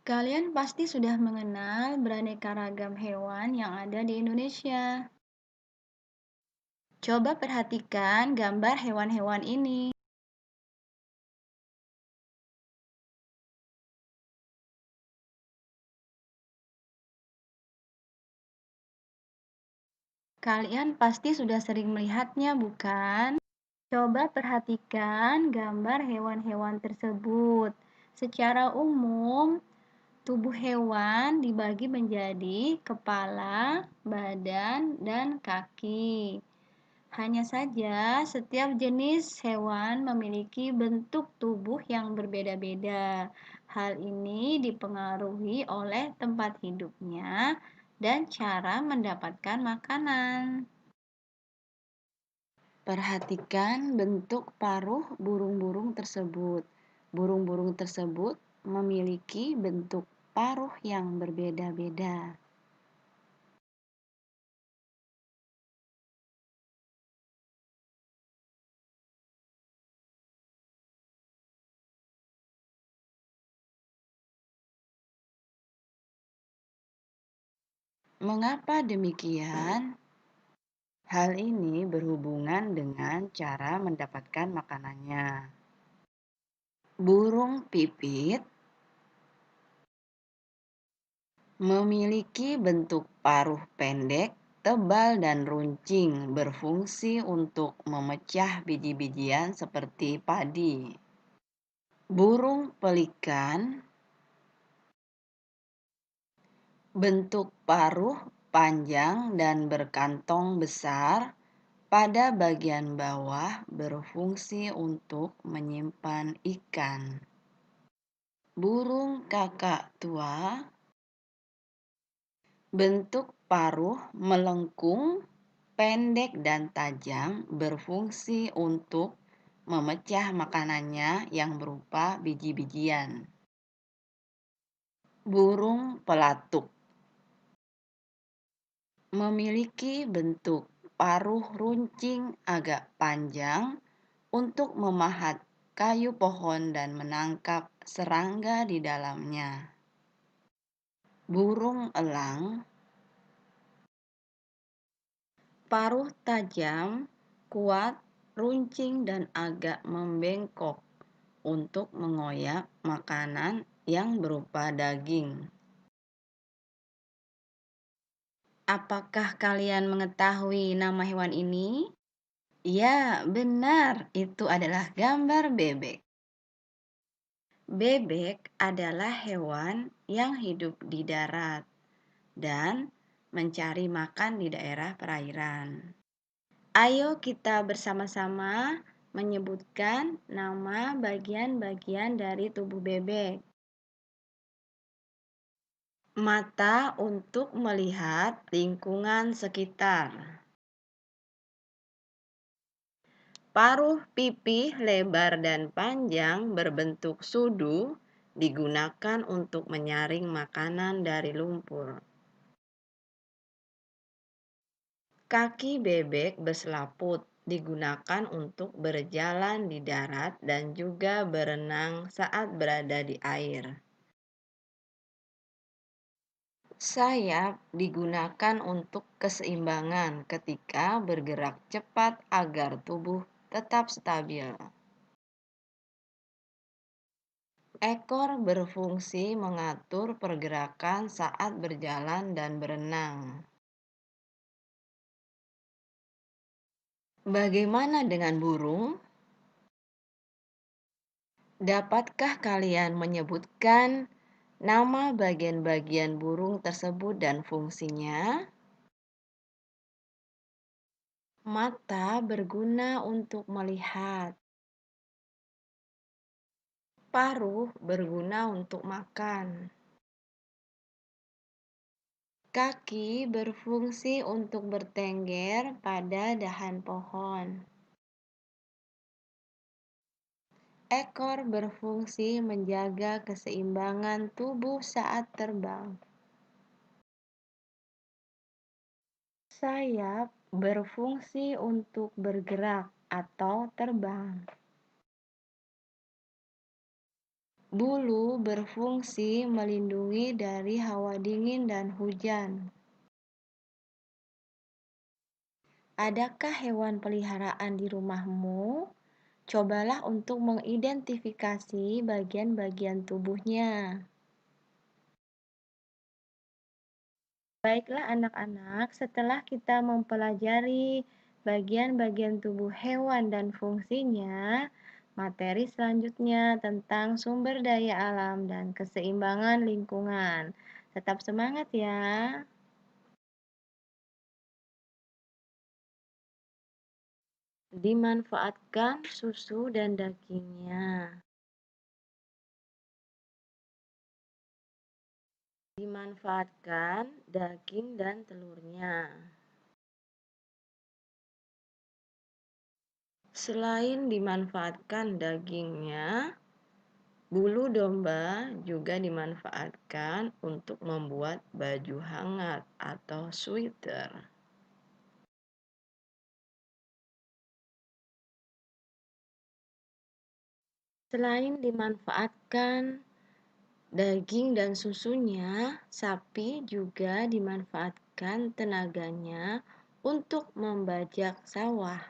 Kalian pasti sudah mengenal beraneka ragam hewan yang ada di Indonesia. Coba perhatikan gambar hewan-hewan ini. Kalian pasti sudah sering melihatnya, bukan? Coba perhatikan gambar hewan-hewan tersebut. Secara umum, tubuh hewan dibagi menjadi kepala, badan, dan kaki. Hanya saja, setiap jenis hewan memiliki bentuk tubuh yang berbeda-beda. Hal ini dipengaruhi oleh tempat hidupnya dan cara mendapatkan makanan. Perhatikan bentuk paruh burung-burung tersebut. Burung-burung tersebut memiliki bentuk paruh yang berbeda-beda. Mengapa demikian? Hal ini berhubungan dengan cara mendapatkan makanannya. Burung pipit memiliki bentuk paruh pendek, tebal, dan runcing, berfungsi untuk memecah biji-bijian seperti padi. Burung pelikan bentuk paruh panjang dan berkantong besar pada bagian bawah, berfungsi untuk menyimpan ikan. Burung kakak tua bentuk paruh melengkung, pendek dan tajam, berfungsi untuk memecah makanannya yang berupa biji-bijian. Burung pelatuk memiliki bentuk paruh runcing agak panjang untuk memahat kayu pohon dan menangkap serangga di dalamnya. Burung elang paruh tajam, kuat, runcing, dan agak membengkok untuk mengoyak makanan yang berupa daging. Apakah kalian mengetahui nama hewan ini? Ya, benar. Itu adalah gambar bebek. Bebek adalah hewan yang hidup di darat dan mencari makan di daerah perairan. Ayo kita bersama-sama menyebutkan nama bagian-bagian dari tubuh bebek. Mata untuk melihat lingkungan sekitar. Paruh pipih lebar dan panjang berbentuk sudu digunakan untuk menyaring makanan dari lumpur. Kaki bebek berselaput digunakan untuk berjalan di darat dan juga berenang saat berada di air. Sayap digunakan untuk keseimbangan ketika bergerak cepat agar tubuh tetap stabil. Ekor berfungsi mengatur pergerakan saat berjalan dan berenang. Bagaimana dengan burung? Dapatkah kalian menyebutkan nama bagian-bagian burung tersebut dan fungsinya? Mata berguna untuk melihat. Paruh berguna untuk makan. Kaki berfungsi untuk bertengger pada dahan pohon. Ekor berfungsi menjaga keseimbangan tubuh saat terbang. Sayap berfungsi untuk bergerak atau terbang. Bulu berfungsi melindungi dari hawa dingin dan hujan. Adakah hewan peliharaan di rumahmu? Cobalah untuk mengidentifikasi bagian-bagian tubuhnya. Baiklah anak-anak, setelah kita mempelajari bagian-bagian tubuh hewan dan fungsinya, materi selanjutnya tentang sumber daya alam dan keseimbangan lingkungan. Tetap semangat ya. Dimanfaatkan susu dan dagingnya. Dimanfaatkan daging dan telurnya. Selain dimanfaatkan dagingnya, bulu domba juga dimanfaatkan untuk membuat baju hangat atau sweater. Selain dimanfaatkan daging dan susunya, sapi juga dimanfaatkan tenaganya untuk membajak sawah.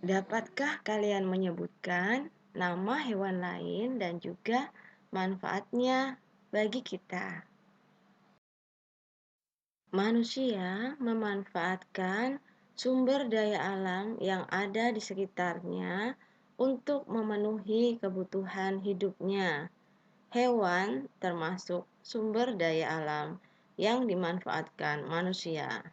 Dapatkah kalian menyebutkan nama hewan lain dan juga manfaatnya bagi kita? Manusia memanfaatkan sumber daya alam yang ada di sekitarnya untuk memenuhi kebutuhan hidupnya. Hewan termasuk sumber daya alam yang dimanfaatkan manusia.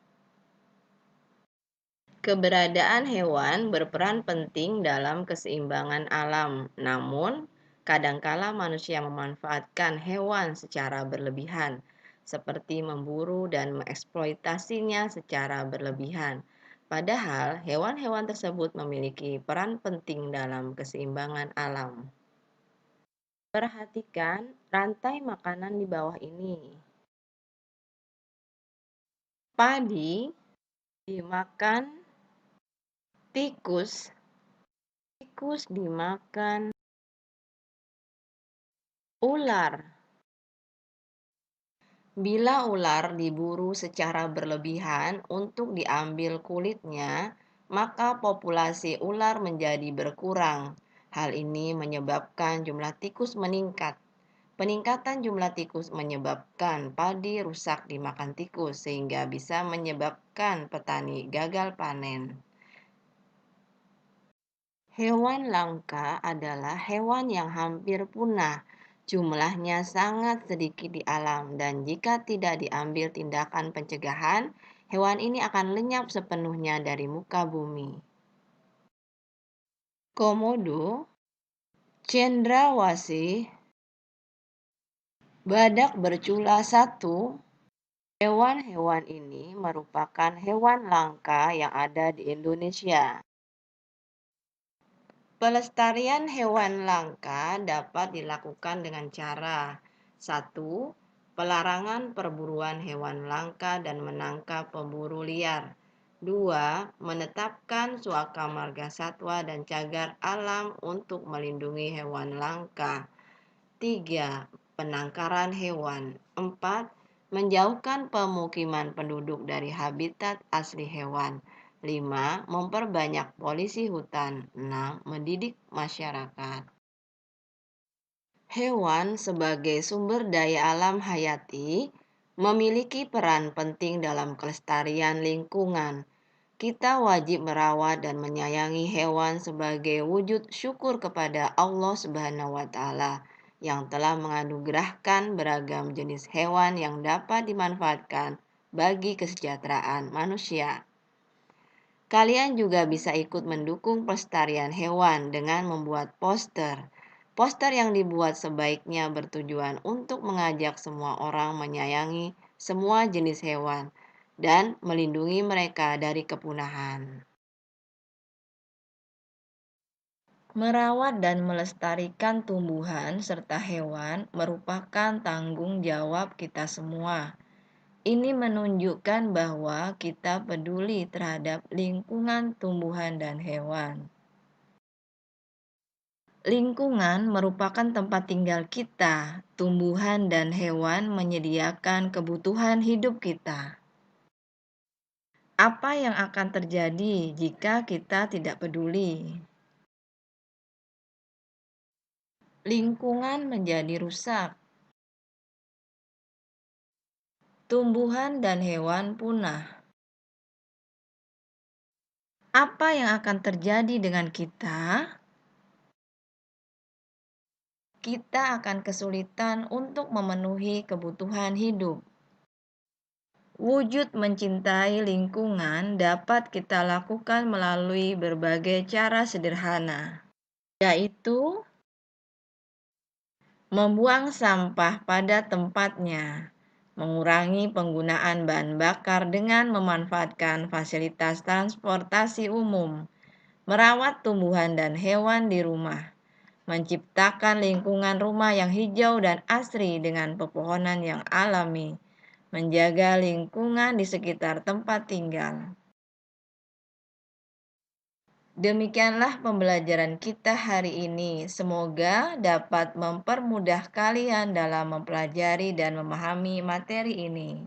Keberadaan hewan berperan penting dalam keseimbangan alam, namun kadangkala manusia memanfaatkan hewan secara berlebihan, seperti memburu dan mengeksploitasinya secara berlebihan. Padahal hewan-hewan tersebut memiliki peran penting dalam keseimbangan alam. Perhatikan rantai makanan di bawah ini. Padi dimakan tikus. Tikus dimakan ular. Bila ular diburu secara berlebihan untuk diambil kulitnya, maka populasi ular menjadi berkurang. Hal ini menyebabkan jumlah tikus meningkat. Peningkatan jumlah tikus menyebabkan padi rusak dimakan tikus, sehingga bisa menyebabkan petani gagal panen. Hewan langka adalah hewan yang hampir punah. Jumlahnya sangat sedikit di alam dan jika tidak diambil tindakan pencegahan, hewan ini akan lenyap sepenuhnya dari muka bumi. Komodo, cendrawasih, badak bercula satu, hewan-hewan ini merupakan hewan langka yang ada di Indonesia. Pelestarian hewan langka dapat dilakukan dengan cara 1. Pelarangan perburuan hewan langka dan menangkap pemburu liar. 2. Menetapkan suaka marga satwa dan cagar alam untuk melindungi hewan langka. 3. Penangkaran hewan. 4. Menjauhkan pemukiman penduduk dari habitat asli hewan. 5. Memperbanyak polisi hutan. 6. Mendidik masyarakat. Hewan sebagai sumber daya alam hayati memiliki peran penting dalam kelestarian lingkungan. Kita wajib merawat dan menyayangi hewan sebagai wujud syukur kepada Allah Subhanahu wa Ta'ala yang telah menganugerahkan beragam jenis hewan yang dapat dimanfaatkan bagi kesejahteraan manusia. Kalian juga bisa ikut mendukung pelestarian hewan dengan membuat poster. Poster yang dibuat sebaiknya bertujuan untuk mengajak semua orang menyayangi semua jenis hewan dan melindungi mereka dari kepunahan. Merawat dan melestarikan tumbuhan serta hewan merupakan tanggung jawab kita semua. Ini menunjukkan bahwa kita peduli terhadap lingkungan tumbuhan dan hewan. Lingkungan merupakan tempat tinggal kita. Tumbuhan dan hewan menyediakan kebutuhan hidup kita. Apa yang akan terjadi jika kita tidak peduli? Lingkungan menjadi rusak. Tumbuhan dan hewan punah. Apa yang akan terjadi dengan kita? Kita akan kesulitan untuk memenuhi kebutuhan hidup. Wujud mencintai lingkungan dapat kita lakukan melalui berbagai cara sederhana, yaitu membuang sampah pada tempatnya, mengurangi penggunaan bahan bakar dengan memanfaatkan fasilitas transportasi umum, merawat tumbuhan dan hewan di rumah, menciptakan lingkungan rumah yang hijau dan asri dengan pepohonan yang alami, menjaga lingkungan di sekitar tempat tinggal. Demikianlah pembelajaran kita hari ini. Semoga dapat mempermudah kalian dalam mempelajari dan memahami materi ini.